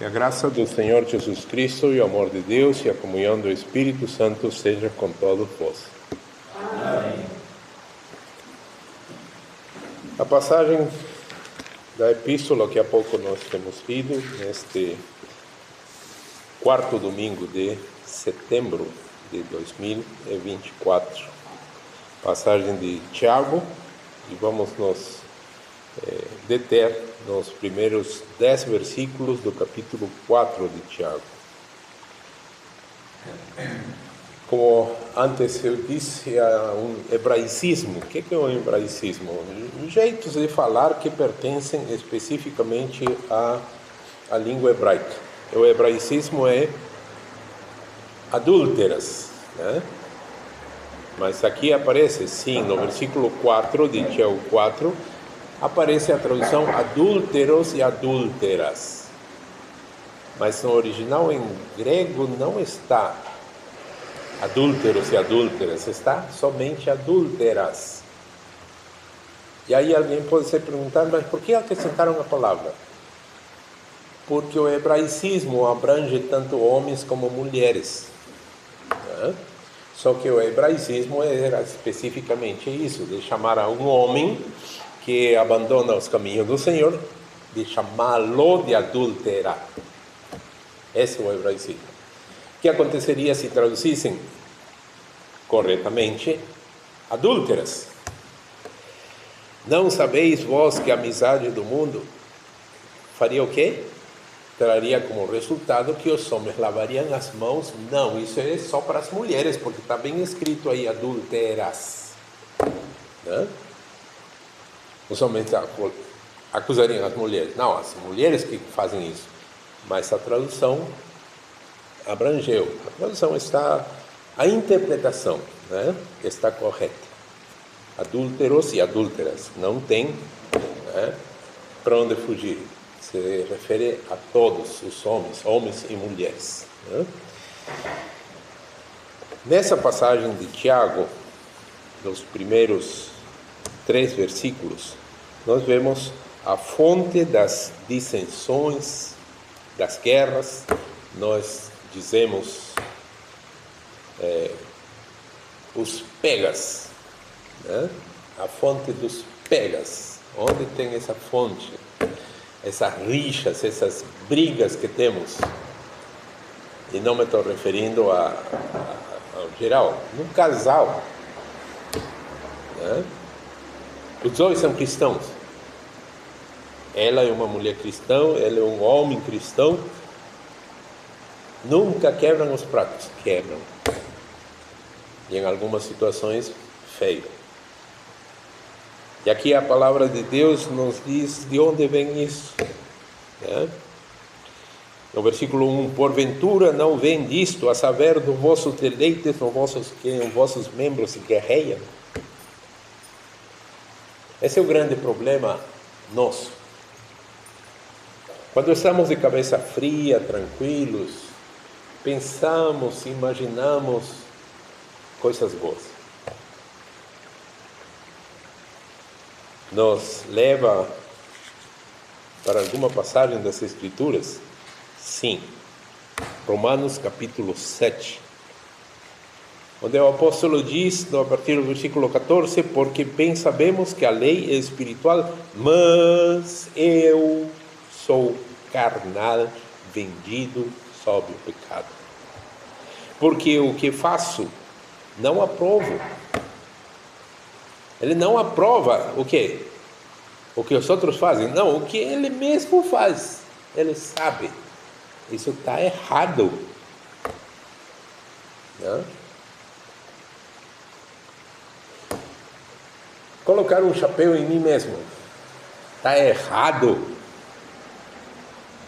Que a graça do Senhor Jesus Cristo e o amor de Deus e a comunhão do Espírito Santo seja com todos vós. Amém. A passagem da epístola que há pouco nós temos lido, neste quarto domingo de setembro de 2024. Passagem de Tiago, e vamos nos deter nos primeiros 10 versículos do capítulo 4 de Tiago. Como antes eu disse, há um hebraicismo. O que é um hebraicismo? Jeitos de falar que pertencem especificamente à língua hebraica. O hebraicismo é adúlteras, né? Mas aqui aparece, sim, no versículo 4 de Tiago 4, aparece a tradução adúlteros e adúlteras. Mas no original em grego não está adúlteros e adúlteras, está somente adúlteras. E aí alguém pode se perguntar, mas por que acrescentaram a palavra? Porque o hebraicismo abrange tanto homens como mulheres, né? Só que o hebraicismo era especificamente isso, de chamar a um homem que abandona os caminhos do Senhor, de chamá-lo de adúltera. Esse é o hebraicismo. O que aconteceria se traduzissem corretamente adúlteras? Não sabeis vós que a amizade do mundo faria o quê? Traria como resultado que os homens lavariam as mãos. Não, isso é só para as mulheres, porque está bem escrito aí, adúlteras, né? Os homens acusariam as mulheres. Não, as mulheres que fazem isso. Mas a tradução abrangeu. A tradução está... A interpretação, né, está correta. Adúlteros e adúlteras. Não tem, né, para onde fugir. Se refere a todos os homens e mulheres, né? Nessa passagem de Tiago, nos primeiros 3 versículos, nós vemos a fonte das dissensões, das guerras. Nós dizemos os pegas, né? A fonte dos pegas. Onde tem essa fonte? Essas rixas, essas brigas que temos. E não me estou referindo ao geral, no casal, né? Os dois são cristãos. Ela é uma mulher cristã, ele é um homem cristão. Nunca quebram os pratos, quebram. E em algumas situações, feio. E aqui a palavra de Deus nos diz de onde vem isso, né? No versículo 1, porventura não vem disto, a saber dos vossos deleites, que os vossos membros se guerreiam. Esse é o grande problema nosso. Quando estamos de cabeça fria, tranquilos, pensamos, imaginamos coisas boas. Nos leva para alguma passagem das Escrituras? Sim. Romanos capítulo 7. Onde o apóstolo diz, a partir do versículo 14, porque bem sabemos que a lei é espiritual, mas eu sou carnal, vendido sob o pecado. Porque o que faço, não aprovo. Ele não aprova o quê? O que os outros fazem. Não, o que ele mesmo faz. Ele sabe. Isso está errado, né? Colocar um chapéu em mim mesmo. Está errado.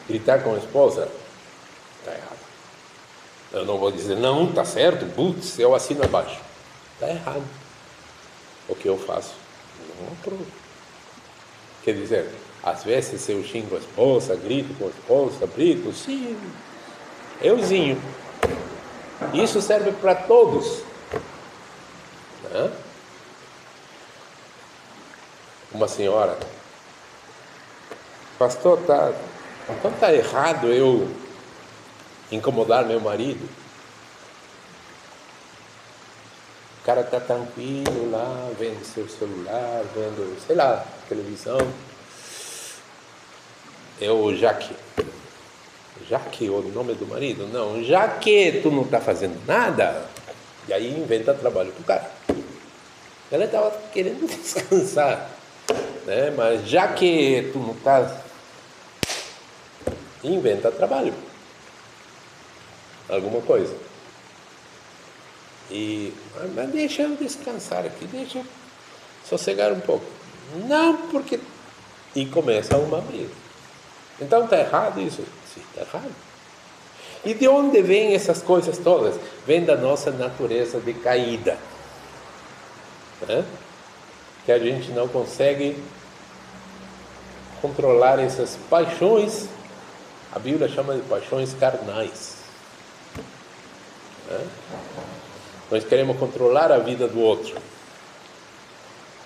Gritar com a esposa. Está errado. Eu não vou dizer, não, está certo. Putz, eu assino abaixo. Está errado. O que eu faço? Não aprovo. Quer dizer, às vezes eu xingo a esposa, grito com a esposa, grito, sim, euzinho. Isso serve para todos, né? Uma senhora, pastor, Então está errado eu incomodar meu marido. O cara está tranquilo lá, vendo seu celular, vendo, sei lá, televisão. Eu, Jaque, o nome do marido? Não, já que tu não está fazendo nada, e aí inventa trabalho para o cara. Ela estava querendo descansar, né? Mas já que tu não está, inventa trabalho, alguma coisa. Mas deixa eu descansar aqui, deixa eu sossegar um pouco. Não, porque... E começa uma briga. Então está errado isso? Sim, está errado. E de onde vêm essas coisas todas? Vem da nossa natureza decaída, né? Que a gente não consegue controlar essas paixões. A Bíblia chama de paixões carnais, né? Nós queremos controlar a vida do outro.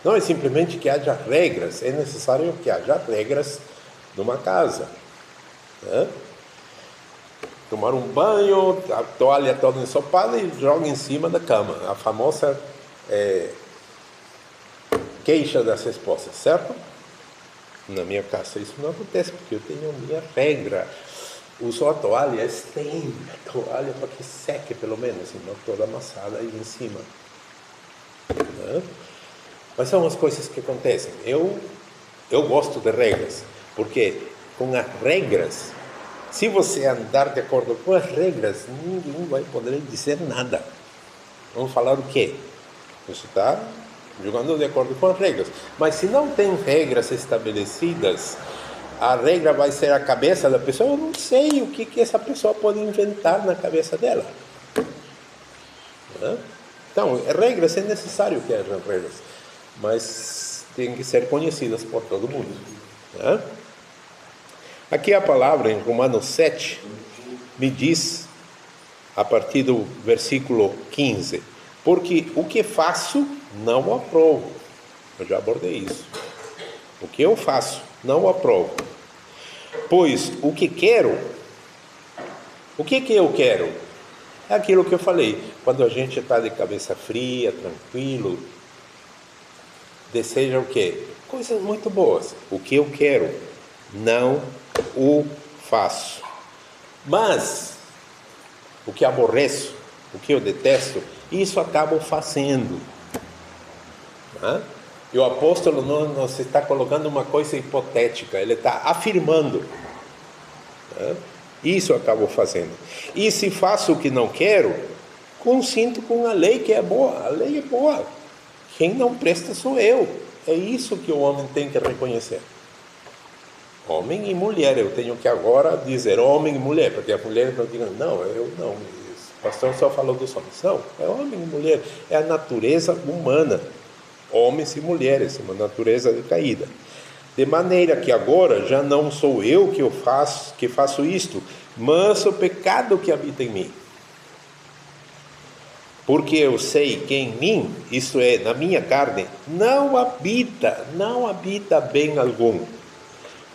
Não é simplesmente que haja regras, é necessário que haja regras numa casa, né? Tomar um banho, a toalha toda ensopada e joga em cima da cama. A famosa queixa das esposas, certo? Na minha casa isso não acontece, porque eu tenho a minha regra. Uso a toalha, estende a toalha para que seque pelo menos, e não toda amassada aí em cima, né? Mas são as coisas que acontecem. Eu gosto de regras, porque com as regras, se você andar de acordo com as regras, ninguém vai poder dizer nada. Vamos falar o quê? Você está jogando de acordo com as regras. Mas se não tem regras estabelecidas, a regra vai ser a cabeça da pessoa. Eu não sei o que essa pessoa pode inventar na cabeça dela, né? Então, regras é necessário que haja regras, mas tem que ser conhecidas por todo mundo, né? Aqui a palavra em Romanos 7 me diz, a partir do versículo 15, porque o que faço não aprovo. Eu já abordei isso. O que eu faço não aprovo. Pois o que quero, o que eu quero? É aquilo que eu falei. Quando a gente está de cabeça fria, tranquilo, deseja o quê? Coisas muito boas. O que eu quero, não o faço. Mas o que aborreço, o que eu detesto, isso acabo fazendo, né? E o apóstolo não se está colocando uma coisa hipotética, ele está afirmando, né? Isso eu acabo fazendo. E se faço o que não quero, consinto com a lei que é boa. A lei é boa. Quem não presta sou eu. É isso que o homem tem que reconhecer. Homem e mulher. Eu tenho que agora dizer homem e mulher, porque as mulheres não digam, não, eu não. O pastor só falou dos homens. Não, é homem e mulher. É a natureza humana. Homens e mulheres, uma natureza decaída. De maneira que agora já não sou eu que faço isto, mas o pecado que habita em mim. Porque eu sei que em mim, isto é, na minha carne, não habita bem algum.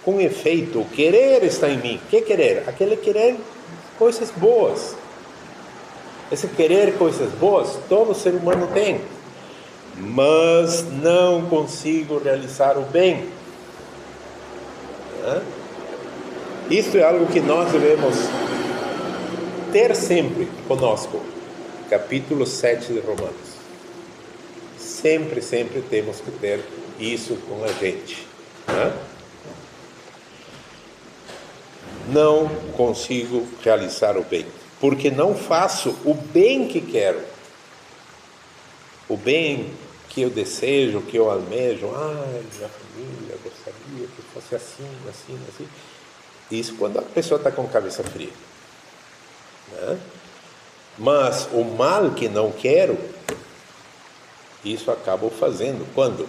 Com efeito, o querer está em mim. Que querer? Aquele querer coisas boas. Esse querer coisas boas, todo ser humano tem. Mas não consigo realizar o bem. Isso é algo que nós devemos ter sempre conosco. Capítulo 7 de Romanos. Sempre temos que ter isso com a gente. Não consigo realizar o bem, porque não faço o bem que quero. O bem que eu desejo, que eu almejo. Minha família gostaria que fosse assim. Isso quando a pessoa está com cabeça fria, né? Mas o mal que não quero, isso acabo fazendo quando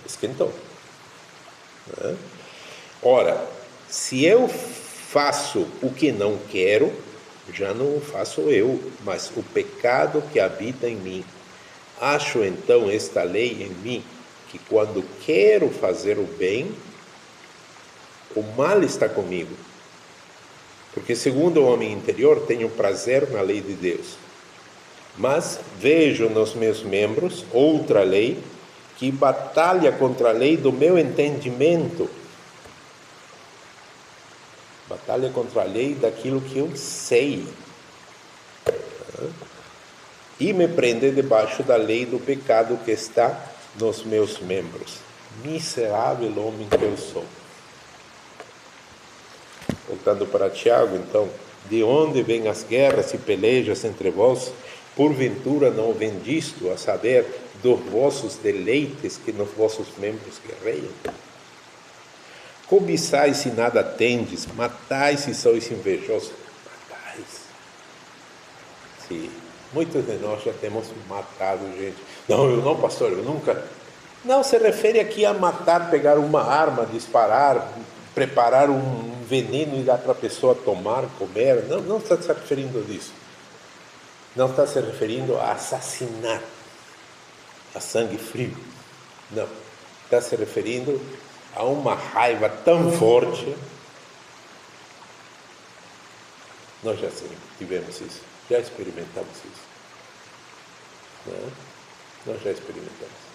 esquentou, né? Ora, se eu faço o que não quero, já não o faço eu, mas o pecado que habita em mim. Acho então esta lei em mim, que quando quero fazer o bem, O mal está comigo. Porque segundo o homem interior, tenho prazer na lei de Deus. Mas vejo nos meus membros outra lei que batalha contra a lei do meu entendimento. Batalha contra a lei daquilo que eu sei. E me prende debaixo da lei do pecado que está nos meus membros. Miserável homem que eu sou. Voltando para Tiago, então, de onde vêm as guerras e pelejas entre vós? Porventura não vendisto a saber dos vossos deleites que nos vossos membros guerreiam? Cobiçais se nada tendes, matais se sois invejosos. Matais. Sim, muitos de nós já temos matado gente. Não, eu não, pastor, eu nunca. Não, se refere aqui a matar, pegar uma arma, disparar, preparar um veneno e dar para a pessoa tomar, comer. Não, não está se referindo a isso. Não está se referindo a assassinar, a sangue frio. Não. Está se referindo a uma raiva tão forte. Nós já tivemos isso, já experimentamos isso. Não? Nós já experimentamos.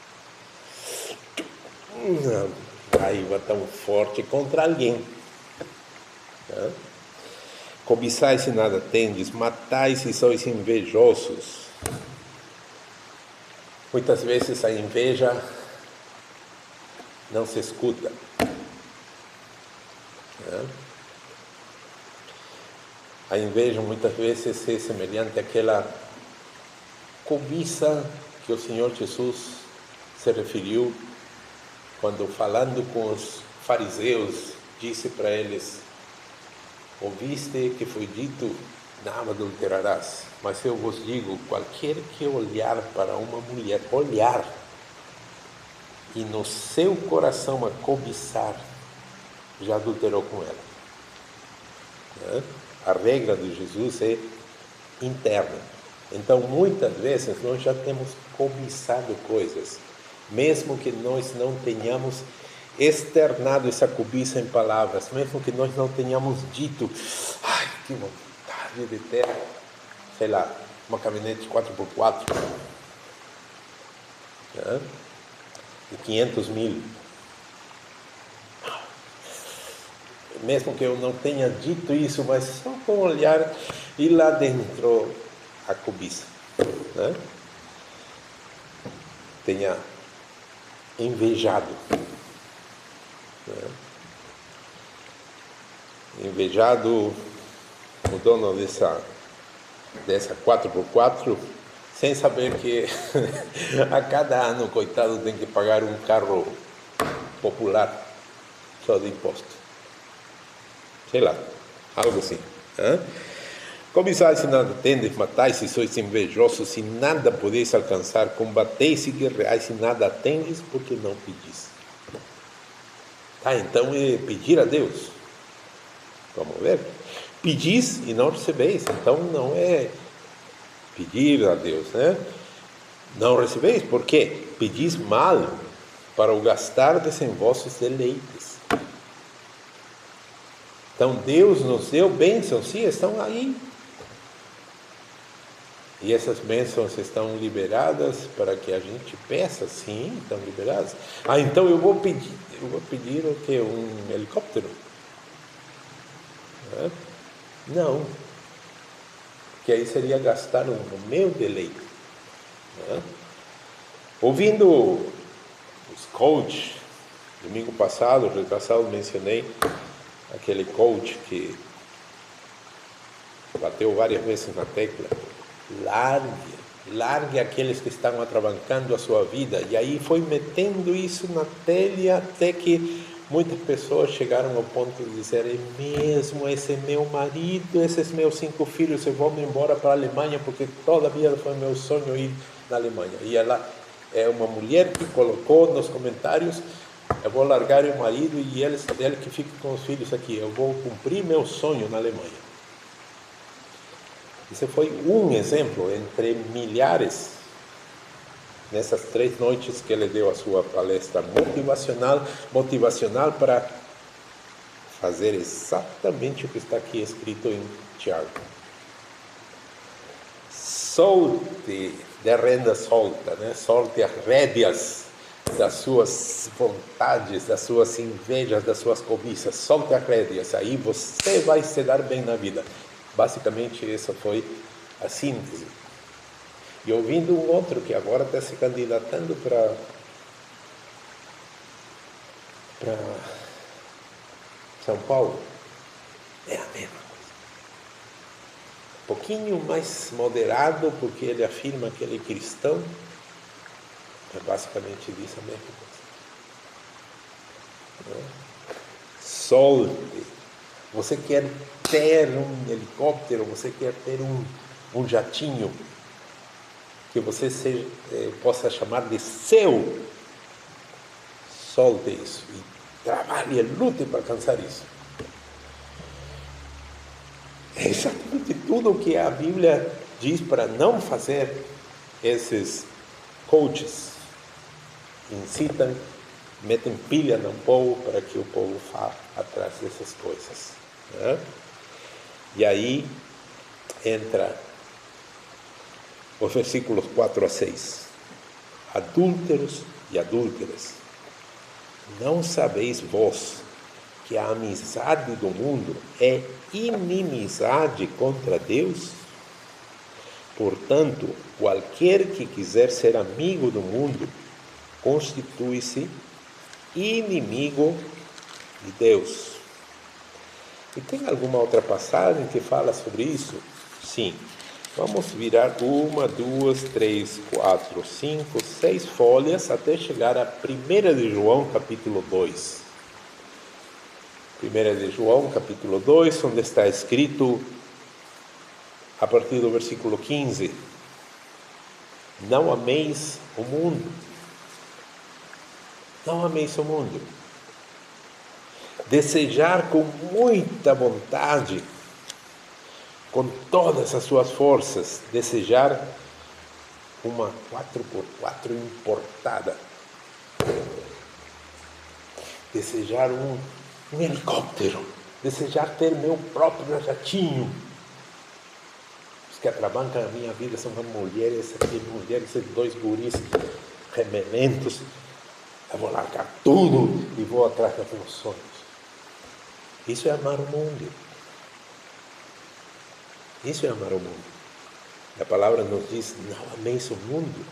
Uma raiva tão forte contra alguém. Não? Cobiçais se nada tendes, matais se sois invejosos. Muitas vezes a inveja não se escuta. Não? A inveja muitas vezes é semelhante àquela cobiça que o Senhor Jesus se referiu quando, falando com os fariseus, disse para eles: ouviste que foi dito, não adulterarás, mas eu vos digo, qualquer que olhar para uma mulher, olhar, e no seu coração a cobiçar, já adulterou com ela. A regra de Jesus é interna. Então, muitas vezes, nós já temos cobiçado coisas, mesmo que nós não tenhamos externado essa cobiça em palavras, mesmo que nós não tenhamos dito, ai, que vontade de ter, sei lá, uma caminhonete 4x4, de 500 mil. Mesmo que eu não tenha dito isso, mas só com olhar, e lá dentro a cobiça, né? Tenha invejado, né? Invejado o dono dessa 4x4, sem saber que a cada ano, coitado, tem que pagar um carro popular só de imposto. Sei lá, algo assim. Cobiçais se nada tendes, matais se sois invejosos, se nada podeis alcançar, combateis e guerreais se nada tendes, porque não pedis. Então é pedir a Deus. Vamos ver. Pedis e não recebeis. Então não é pedir a Deus, né? Não recebeis, por quê? Pedis mal, para o gastardes em vossos deleites. Então Deus nos deu bênçãos, sim, estão aí. E essas bênçãos estão liberadas para que a gente peça, sim, estão liberadas. Então eu vou pedir o quê? Um helicóptero? Não. Porque aí seria gastar o meu deleite. Ouvindo os coaches, domingo passado, retrasado, mencionei aquele coach que bateu várias vezes na tecla: largue aqueles que estão atravancando a sua vida. E aí foi metendo isso na telha até que muitas pessoas chegaram ao ponto de dizer: é mesmo, esse é meu marido, esses meus 5 filhos, eu vou me embora para a Alemanha porque toda a vida foi meu sonho ir na Alemanha. E ela é uma mulher que colocou nos comentários: eu vou largar o marido e ele que fica com os filhos aqui, eu vou cumprir meu sonho na Alemanha. Esse foi um exemplo entre milhares, nessas 3 noites que ele deu a sua palestra motivacional para fazer exatamente o que está aqui escrito em Tiago. Solte, de renda solta, né? Solte as rédeas das suas vontades, das suas invejas, das suas cobiças. Solte as rédeas, aí você vai se dar bem na vida. Basicamente, essa foi a síntese. E ouvindo um outro que agora está se candidatando para São Paulo, é a mesma coisa. Um pouquinho mais moderado, porque ele afirma que ele é cristão, mas basicamente diz a mesma coisa. Solte. Você quer ter um helicóptero, você quer ter um jatinho, que você possa chamar de seu. Solte isso e trabalhe e lute para alcançar isso. É exatamente tudo o que a Bíblia diz para não fazer. Esses coaches incitam, metem pilha no povo para que o povo vá atrás dessas coisas, né? E aí entra os versículos 4 a 6. Adúlteros e adúlteras, não sabeis vós que a amizade do mundo é inimizade contra Deus? Portanto, qualquer que quiser ser amigo do mundo, constitui-se inimigo de Deus. E tem alguma outra passagem que fala sobre isso? Sim. Vamos virar 1, 2, 3, 4, 5, 6 folhas até chegar a 1 de João, capítulo 2. 1 de João, capítulo 2, onde está escrito, a partir do versículo 15, não ameis o mundo. Não ameis o mundo. Desejar com muita vontade, com todas as suas forças, desejar uma 4x4 importada, desejar um helicóptero, desejar ter meu próprio jatinho. Os que atravancam a minha vida são mulheres e 2 guris remelentos. Eu vou largar tudo e vou atrás dos meus sonhos. Isso é amar o mundo. Isso é amar o mundo. A palavra nos diz, não ameis o mundo,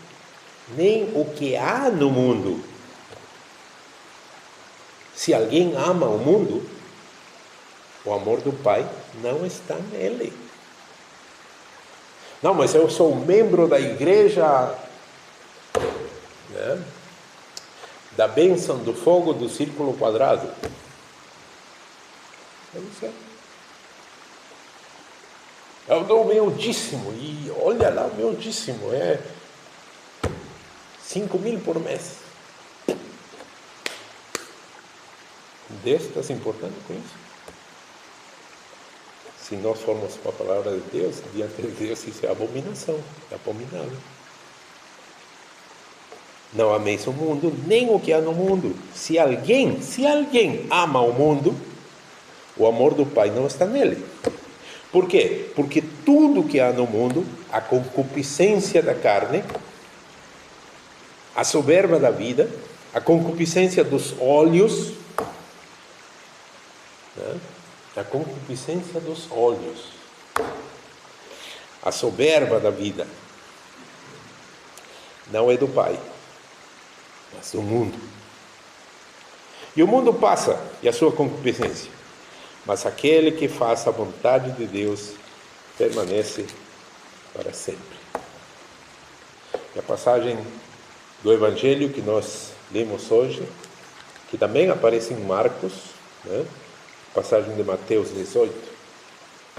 nem o que há no mundo. Se alguém ama o mundo, o amor do Pai não está nele. Não, mas eu sou membro da igreja, né, da bênção do fogo do círculo quadrado. Eu não sei. Eu dou o meu dízimo, e olha lá o meu dízimo, é 5.000 por mês. Deus está se importando com isso? Se nós formos com a palavra de Deus, diante de Deus, isso é abominação, é abominável. Não ameis o mundo, nem o que há no mundo. Se alguém ama o mundo, o amor do Pai não está nele. Por quê? Porque tudo que há no mundo, a concupiscência da carne, a soberba da vida, a concupiscência dos olhos, né? A concupiscência dos olhos, a soberba da vida, não é do Pai, mas do mundo. E o mundo passa, e a sua concupiscência, mas aquele que faz a vontade de Deus permanece para sempre. E a passagem do Evangelho que nós lemos hoje, que também aparece em Marcos, né? Passagem de Mateus 18.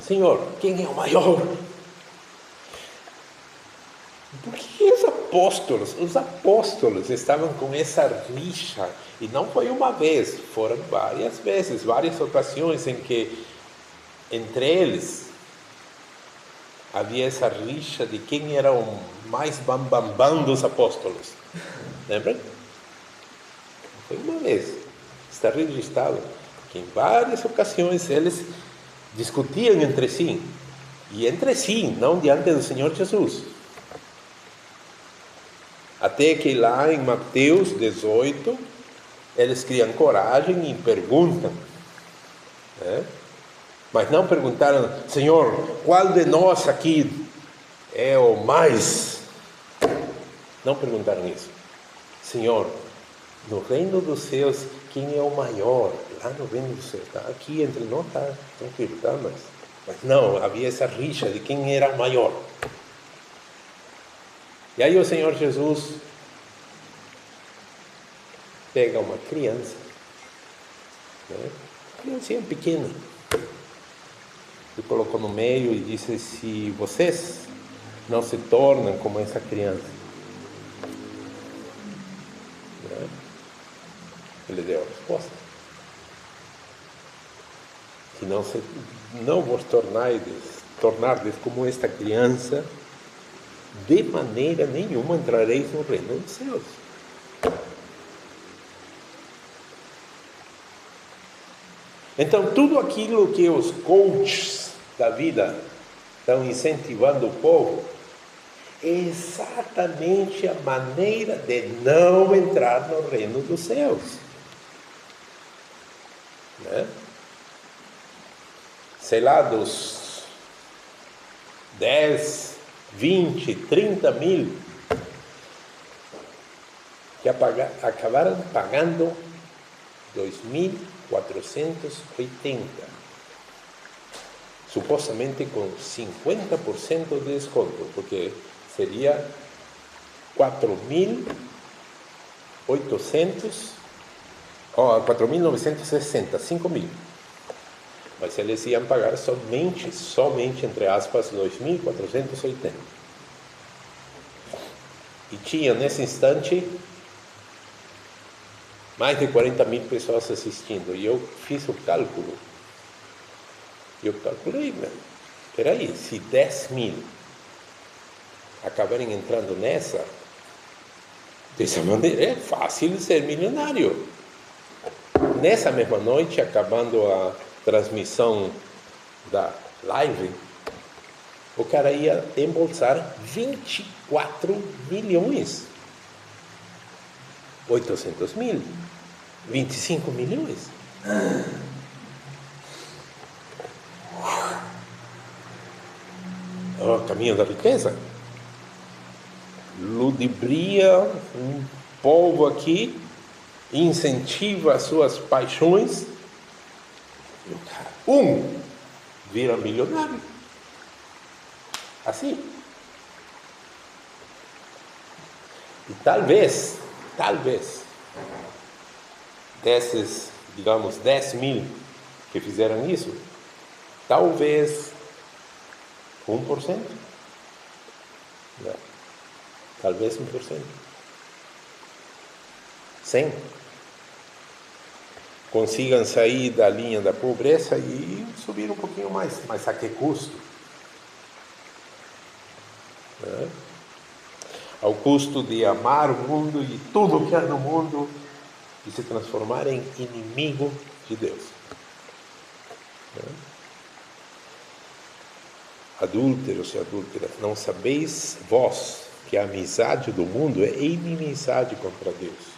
Senhor, quem é o maior? Por que os apóstolos estavam com essa rixa? E não foi uma vez, foram várias vezes, várias ocasiões em que entre eles havia essa rixa de quem era o mais bambambam dos apóstolos. Lembram? Não foi uma vez. Está registrado Em várias ocasiões eles discutiam entre si, e entre si, não diante do Senhor Jesus. Até que lá em Mateus 18, eles criam coragem e perguntam, né? Mas não perguntaram: Senhor, qual de nós aqui é o mais? Não perguntaram isso. Senhor, no reino dos céus, quem é o maior? Lá no reino dos céus, tá? Aqui entre nós está tranquilo, tá? Mas não, havia essa rixa de quem era o maior. E aí o Senhor Jesus pega uma criança, né? Criancinha pequena, e colocou no meio e disse: se vocês não se tornam como essa criança, né? Ele deu a resposta: se não vos tornardes como esta criança, de maneira nenhuma entrareis no reino dos céus. Então, tudo aquilo que os coaches da vida estão incentivando o povo é exatamente a maneira de não entrar no reino dos céus, né? Sei lá, dos 10, 20, 30 mil que acabaram pagando 2.480, supostamente com 50% de desconto, porque seria 4.960, 5.000. Mas eles iam pagar somente, entre aspas, 2.480. E tinha, nesse instante, mais de 40 mil pessoas assistindo. E eu fiz o cálculo. Eu calculei, espera aí, se 10 mil acabarem entrando dessa maneira, é fácil ser milionário. Nessa mesma noite, acabando a transmissão da live, o cara ia embolsar 24 milhões. 800 mil. 25 milhões. É o caminho da riqueza. Ludibria um povo aqui, incentiva as suas paixões, e o cara, vira milionário. Assim. E talvez, desses, digamos, 10 mil que fizeram isso, talvez 1%. Né? Talvez 1%. 100 consigam sair da linha da pobreza e subir um pouquinho mais. Mas a que custo? Né? Ao custo de amar o mundo e tudo que há no mundo e se transformar em inimigo de Deus. Né? Adúlteros e adúlteras, não sabeis vós que a amizade do mundo é inimizade contra Deus?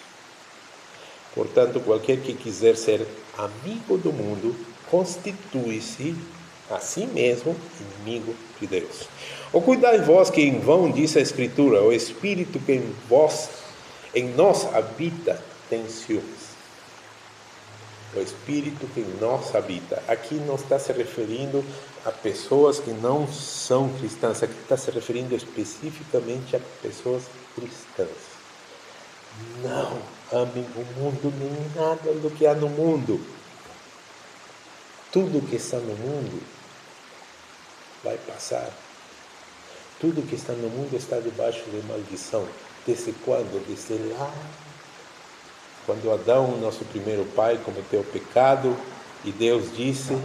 Portanto, qualquer que quiser ser amigo do mundo, constitui-se a si mesmo inimigo de Deus. Ou cuidai vós que em vão diz a Escritura: o Espírito que em nós habita, tem ciúmes. O Espírito que em nós habita. Aqui não está se referindo a pessoas que não são cristãs. Aqui está se referindo especificamente a pessoas cristãs. Não amem o mundo nem nada do que há no mundo. Tudo que está no mundo vai passar. Tudo que está no mundo está debaixo de maldição. Desde quando? Desde lá. Quando Adão, nosso primeiro pai, cometeu o pecado e Deus disse: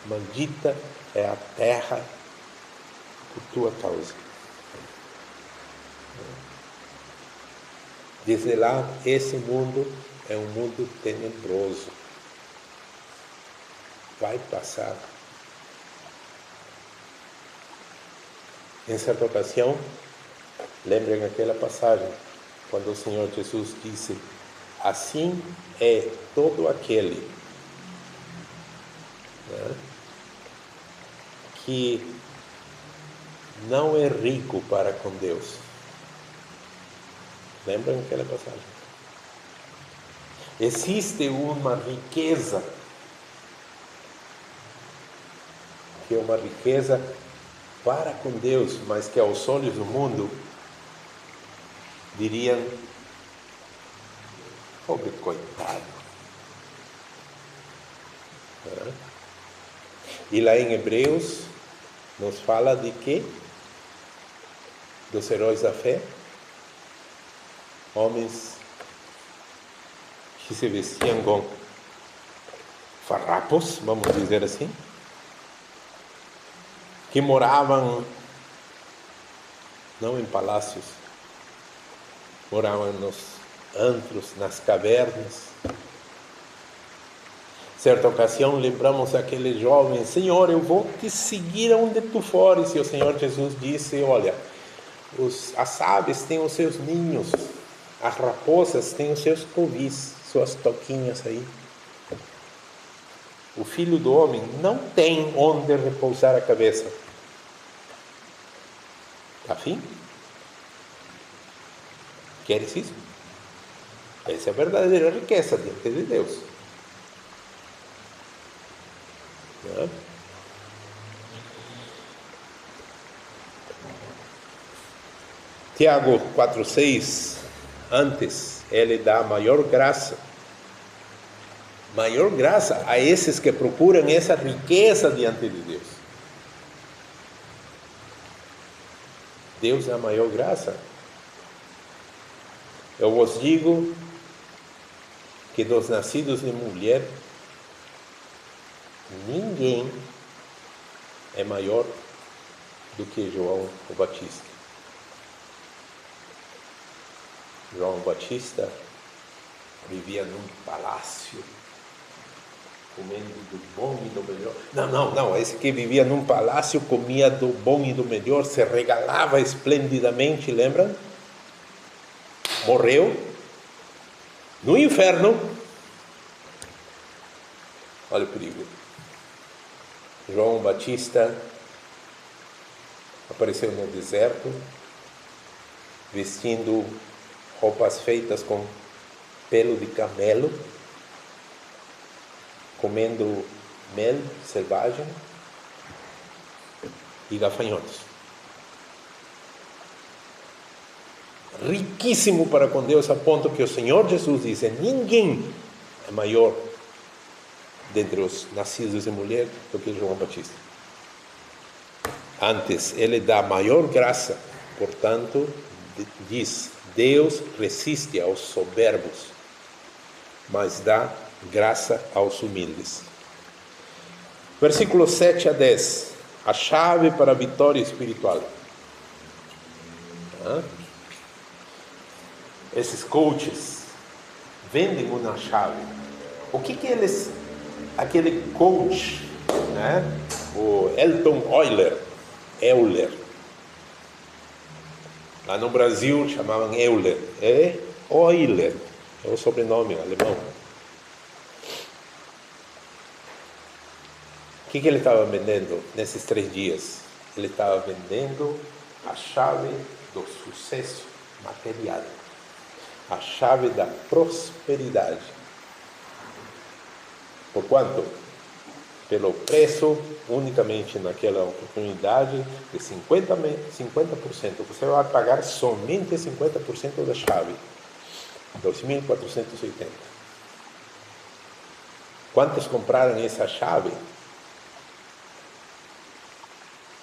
maldita é a terra por tua causa. Desde lá, esse mundo é um mundo tenebroso. vai passar. Em certa ocasião, lembrem aquela passagem, quando o Senhor Jesus disse: assim é todo aquele, né, que não é rico para com Deus. Lembram aquela passagem? Existe uma riqueza, que é uma riqueza para com Deus, mas que aos olhos do mundo diriam: pobre coitado. E lá em Hebreus nos fala de quê? Dos heróis da fé, homens que se vestiam com farrapos, vamos dizer assim, que moravam não em palácios, moravam nos antros, nas cavernas. Certa ocasião, lembramos aquele jovem: Senhor, eu vou te seguir aonde tu fores. E o Senhor Jesus disse: olha, as aves têm os seus ninhos, as raposas têm os seus covis, suas toquinhas aí. O Filho do Homem não tem onde repousar a cabeça. Afim? Queres isso? Essa é a verdadeira riqueza diante de Deus. Não? Tiago 4,6, antes, ele dá maior graça a esses que procuram essa riqueza diante de Deus. Deus é a maior graça. Eu vos digo que dos nascidos de mulher, ninguém é maior do que João o Batista. João Batista vivia num palácio, comendo do bom e do melhor. Não, esse que vivia num palácio comia do bom e do melhor, se regalava esplendidamente, lembram? Morreu no inferno. Olha o perigo. João Batista apareceu no deserto, vestindo roupas feitas com pelo de camelo, comendo mel selvagem e gafanhotos. Riquíssimo para com Deus, a ponto que o Senhor Jesus disse: ninguém é maior dentre os nascidos de mulher do que João Batista. Antes, ele dá maior graça, portanto, diz: Deus resiste aos soberbos, mas dá graça aos humildes. Versículos 7 a 10, a chave para a vitória espiritual. Esses coaches vendem uma chave. O que eles, aquele coach, né? O Elton Euler, lá no Brasil chamavam Euler, é Euler, é o sobrenome alemão. O que ele estava vendendo nesses 3 dias? Ele estava vendendo a chave do sucesso material, a chave da prosperidade. Por quanto? Pelo preço, unicamente naquela oportunidade, de 50%. Você vai pagar somente 50% da chave. 2.480. Quantos compraram essa chave?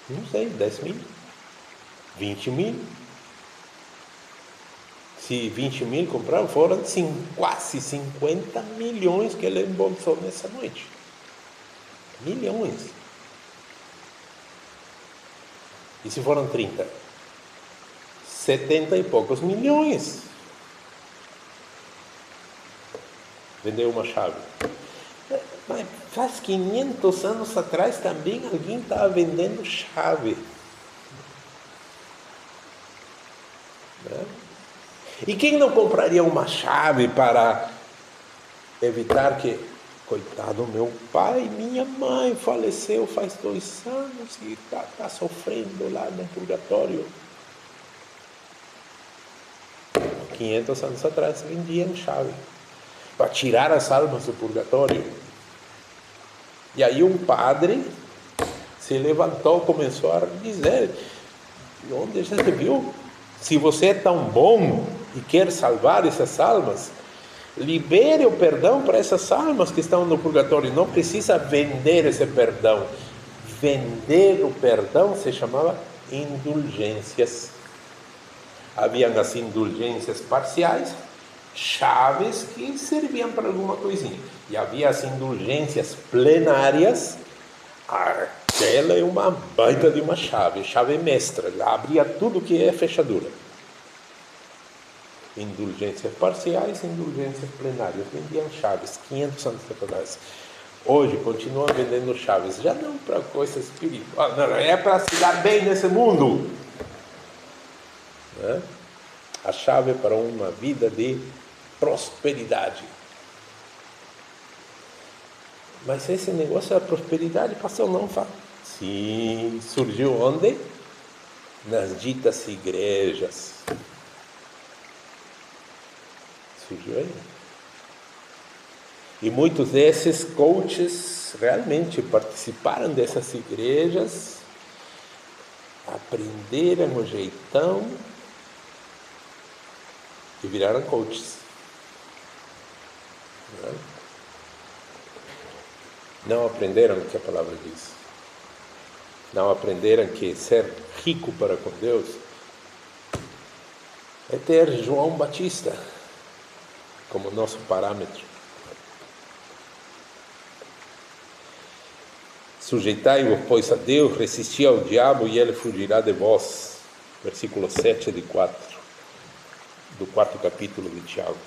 Não sei, 10 mil? 20 mil? Se 20 mil compraram, foram quase 50 milhões que ele embolsou nessa noite. Milhões. E se foram 30? 70 e poucos milhões. Vendeu uma chave. Mas faz 500 anos atrás também alguém estava vendendo chave. Né? E quem não compraria uma chave para evitar que, coitado, meu pai, minha mãe faleceu faz 2 anos e está sofrendo lá no purgatório. 500 anos atrás vendiam chave para tirar as almas do purgatório. E aí um padre se levantou, começou a dizer: onde já se viu? Se você é tão bom e quer salvar essas almas, libere o perdão para essas almas que estão no purgatório. Não precisa vender esse perdão. Vender o perdão se chamava indulgências. Haviam as indulgências parciais, chaves que serviam para alguma coisinha. E havia as indulgências plenárias. Aquela é uma baita de uma chave mestra. Ela abria tudo que é fechadura. Indulgências parciais, indulgências plenárias. Vendiam chaves, 500 anos atrás. Hoje continuam vendendo chaves, já não para coisa espiritual, não, é para se dar bem nesse mundo. Né? A chave para uma vida de prosperidade. Mas esse negócio da prosperidade, pastor, não fala. Sim, surgiu onde? Nas ditas igrejas. Surgiu aí. E muitos desses coaches realmente participaram dessas igrejas, aprenderam o jeitão e viraram coaches. Não aprenderam o que a palavra diz. Não aprenderam que ser rico para com Deus é ter João Batista como nosso parâmetro. Sujeitai-vos, pois, a Deus, resisti ao diabo e ele fugirá de vós. Versículo 7 do 4º capítulo de Tiago.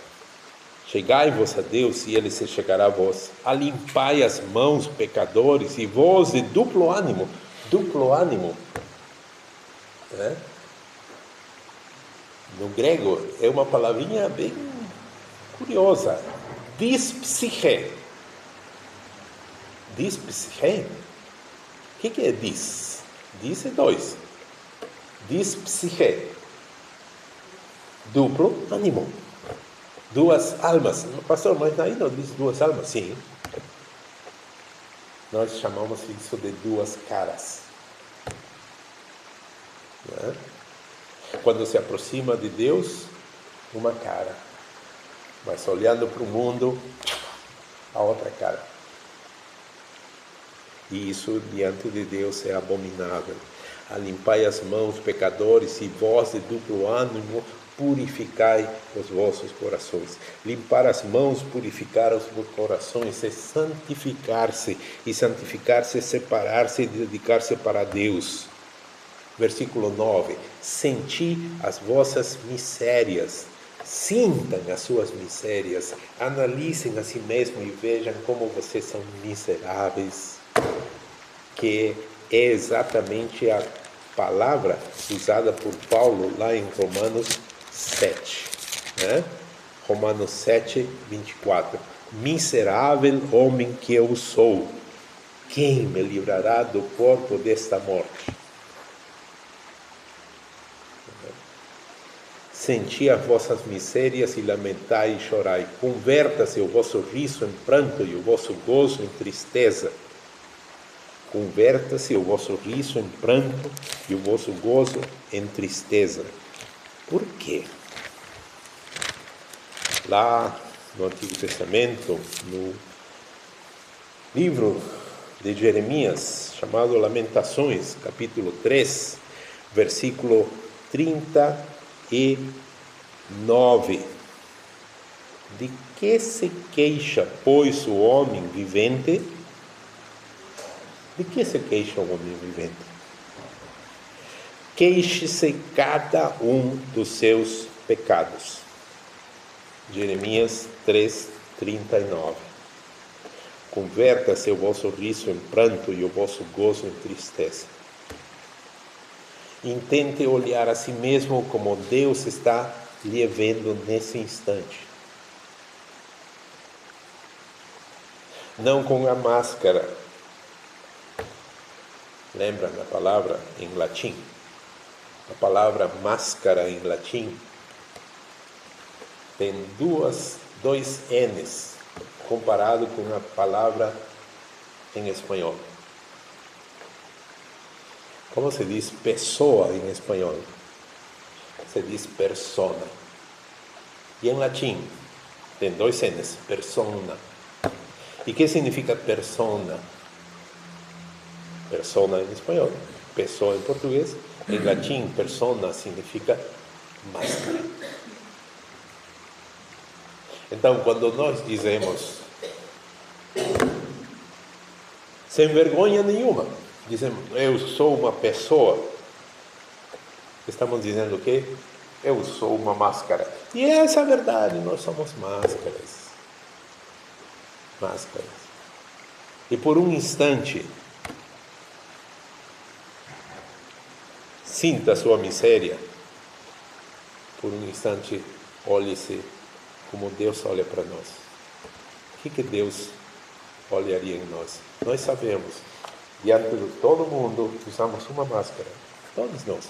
Chegai-vos a Deus e ele se chegará a vós. Alimpai as mãos, pecadores, e vós de duplo ânimo. Duplo ânimo. Né? No grego é uma palavrinha bem curiosa. Dispsyche. Dispsyche? O que é dis? Dis é 2. Dispsyche. Duplo ânimo. 2 almas. Pastor, mas aí não diz 2 almas? Sim. Nós chamamos isso de 2 caras. Né? Quando se aproxima de Deus, uma cara. Mas olhando para o mundo, a outra cara. E isso diante de Deus é abominável. Alimpai as mãos, pecadores, e vós de duplo ânimo, purificai os vossos corações. Limpar as mãos, purificar os corações, é santificar-se. E santificar-se é separar-se e dedicar-se para Deus. Versículo 9. Senti as vossas misérias. Sintam as suas misérias. Analisem a si mesmos e vejam como vocês são miseráveis. Que é exatamente a palavra usada por Paulo lá em Romanos 7, né? Romanos 7, 24. Miserável homem que eu sou, quem me livrará do corpo desta morte? Senti as vossas misérias e lamentai e chorai. Converta-se o vosso riso em pranto e o vosso gozo em tristeza. Converta-se o vosso riso em pranto e o vosso gozo em tristeza. Por quê? Lá no Antigo Testamento, no livro de Jeremias, chamado Lamentações, capítulo 3, versículo 39. De que se queixa, pois, o homem vivente? De que se queixa o homem vivente? Queixe-se cada um dos seus pecados. Jeremias 3, 39. Converta-se o vosso riso em pranto e o vosso gozo em tristeza. Intente olhar a si mesmo como Deus está lhe vendo nesse instante. Não com a máscara. Lembra da palavra em latim? A palavra máscara em latim tem dois N's comparado com a palavra em espanhol. Como se diz pessoa em espanhol? Se diz persona. E em latim tem dois N's, persona. E que significa persona? Persona em espanhol, pessoa em português. Em latim, persona significa máscara. Então, quando nós dizemos, sem vergonha nenhuma, dizemos, eu sou uma pessoa, estamos dizendo que eu sou uma máscara. E essa é a verdade, nós somos máscaras. Máscaras. E por um instante, sinta a sua miséria. Por um instante, olhe-se como Deus olha para nós. O que Deus olharia em nós? Nós sabemos, diante de todo mundo, usamos uma máscara. Todos nós.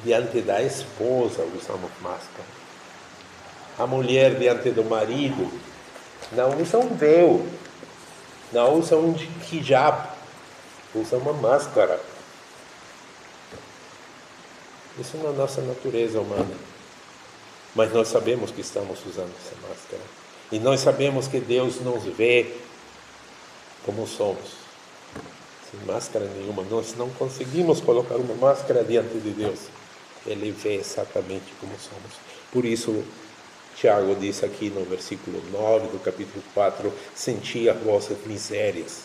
Diante da esposa, usamos máscara. A mulher, diante do marido, não usa um véu, não usa um hijab, usa uma máscara. Isso não é a nossa natureza humana. Mas nós sabemos que estamos usando essa máscara. E nós sabemos que Deus nos vê como somos. Sem máscara nenhuma. Nós não conseguimos colocar uma máscara diante de Deus. Ele vê exatamente como somos. Por isso, Tiago diz aqui no versículo 9 do capítulo 4, senti as vossas misérias,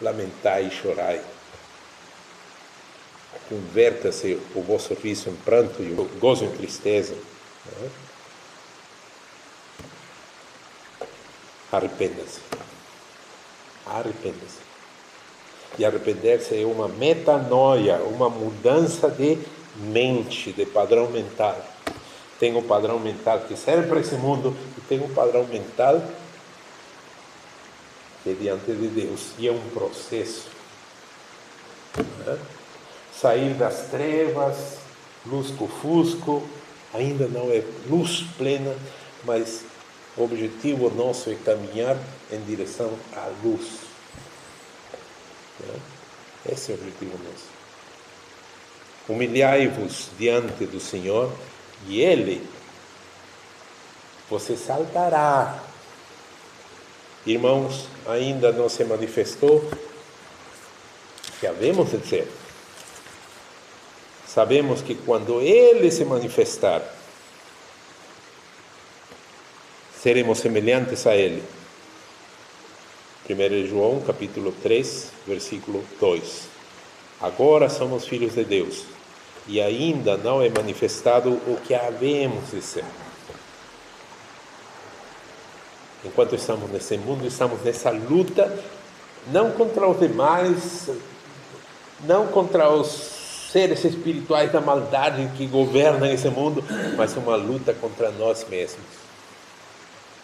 lamentai e chorai. Converta-se o vosso riso em pranto e o gozo em tristeza. Arrependa-se. Arrependa-se. E arrepender-se é uma metanoia, uma mudança de mente, de padrão mental. Tem um padrão mental que serve para esse mundo e tem um padrão mental que é diante de Deus. E é um processo. Sair das trevas, lusco-fusco, ainda não é luz plena, mas o objetivo nosso é caminhar em direção à luz. Esse é o objetivo nosso. Humilhai-vos diante do Senhor e Ele você saltará. Irmãos, ainda não se manifestou, que havemos de ser. Sabemos que quando Ele se manifestar, seremos semelhantes a Ele. 1 João, capítulo 3, versículo 2. Agora somos filhos de Deus, e ainda não é manifestado o que havemos de ser. Enquanto estamos nesse mundo, estamos nessa luta, não contra os demais, não contra os seres espirituais da maldade que governam esse mundo, mas uma luta contra nós mesmos.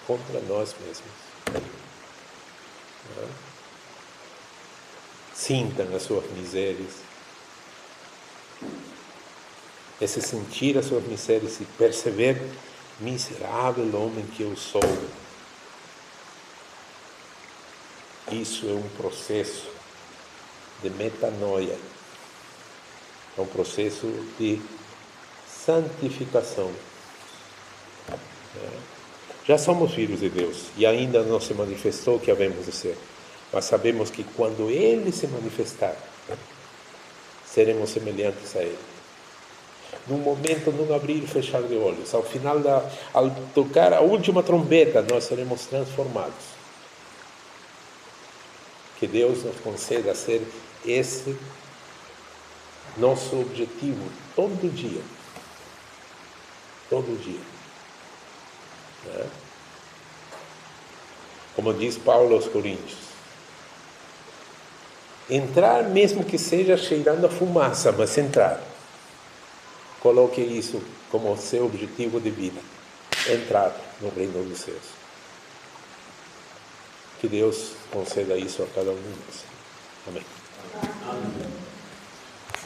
Contra nós mesmos. Sintam as suas misérias. Esse sentir as suas misérias e perceber, miserável homem que eu sou. Isso é um processo de metanoia. É um processo de santificação. Já somos filhos de Deus e ainda não se manifestou o que havemos de ser. Mas sabemos que quando Ele se manifestar, seremos semelhantes a Ele. Num momento, num abrir e fechar de olhos, ao tocar a última trombeta, nós seremos transformados. Que Deus nos conceda ser esse nosso objetivo todo dia. Todo dia. Como diz Paulo aos Coríntios. Entrar, mesmo que seja cheirando a fumaça, mas entrar. Coloque isso como seu objetivo de vida. Entrar no reino dos céus. Que Deus conceda isso a cada um de nós. Amém.